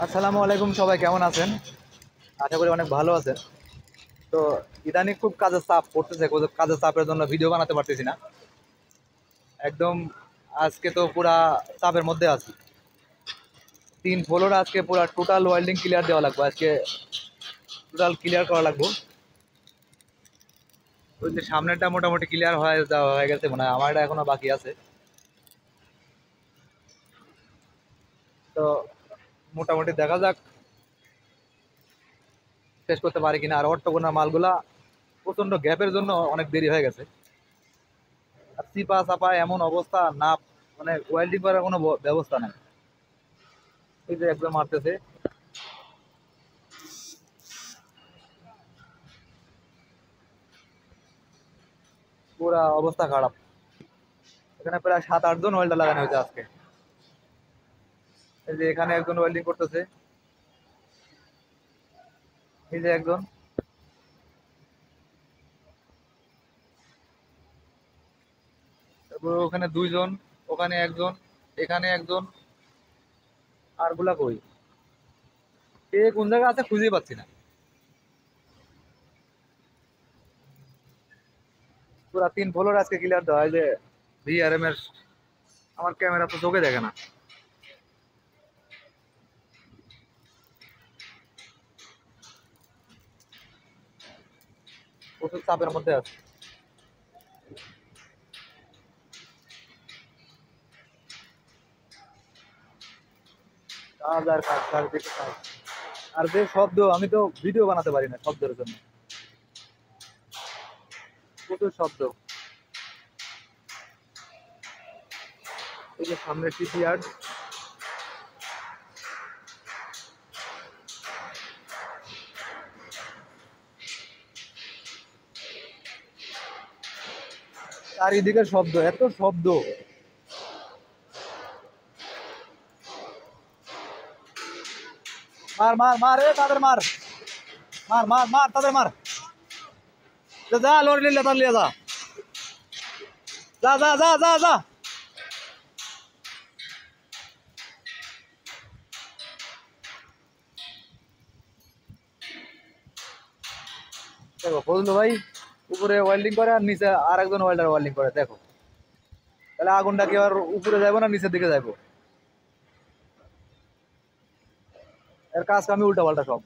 আসসালামু আলাইকুম, সবাই কেমন আছেন? আশা করি অনেক ভালো আছেন। তো ইদানিং খুব কাজের চাপ পড়তেছে, কাজের চাপের জন্য ভিডিও বানাতে পারতেছি না একদম। আজকে তো পুরা চাপের মধ্যে আছি। 3 ফ্লোর আজকে পুরা টোটাল ওয়েল্ডিং ক্লিয়ার দেওয়া লাগবে আজকে, টোটাল ক্লিয়ার করা লাগবে। ওই যে সামনেটা মোটামুটি ক্লিয়ার হয়ে দেওয়া হয়ে গেছে, মনে হয় আমারটা এখনো বাকি আছে। তো মোটামুটি দেখা যাক শেষ করতে পারি কিনা। আর অট্টগোনা মালগুলা প্রচন্ড গ্যাপের জন্য অনেক দেরি হয়ে গেছে। আর চিপা চাপা এমন অবস্থা না, মানে ওয়েল্ডিং করার কোনো ব্যবস্থা নাই। এই যে একদম মারতেছে, পুরা অবস্থা খারাপ। এখানে প্রায় 7-8 জন ওয়েল্ডার লাগানো হয়েছে আজকে। এই যে এখানে একজন ওয়েল্ডিং করতেছে, এই যে একজন, তারপর ওখানে 2 জন, ওখানে একজন, এখানে একজন। আর গুলা কই, কে কোন জায়গায় আছে খুঁজেই পাচ্ছি না। পুরা 3 ফ্লোর আজকে ক্লিয়ার দেওয়া হয় যে ভিআরএম এর। আমার ক্যামেরা তো চোখে দেখে না, প্রচুর চাপের মধ্যে আছে। কাজ আর কাজ, কাজ দেখে কাজ। আর যে শব্দ, আমি তো ভিডিও বানাতে পারি না শব্দের জন্য, প্রচুর শব্দ। এই যে সামনে টিসি ইয়ার্ড, চারিদিকে শব্দ, এত শব্দ। মার মার মার, এ তাদের মার, মার মার মার তাদের মার। যা যা, লোড নিলে তার লিয়ে যা, যা যা যা যা যা। দেখো ফজলু ভাই উপরে ওয়েল্ডিং করে আর নিচে আর একজন ওয়েল্ডার ওয়েল্ডিং করে, দেখো তাহলে আগুনটা কি আর উপরে যাবো না নিচের দিকে যাবো? এর কাজ কামি উল্টা পাল্টা সব।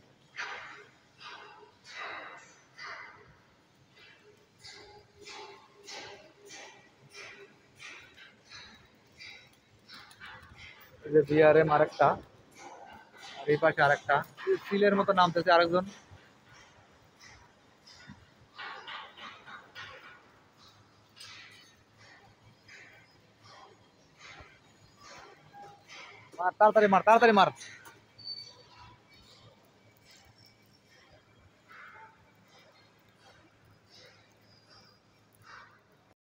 এই যে বিআরএম আরেকটা, আর এই পাশে আরেকটা সিলের মতো নামতেছে আরেকজন। মার তাড়াতাড়ি মার, তাড়াতাড়ি মার।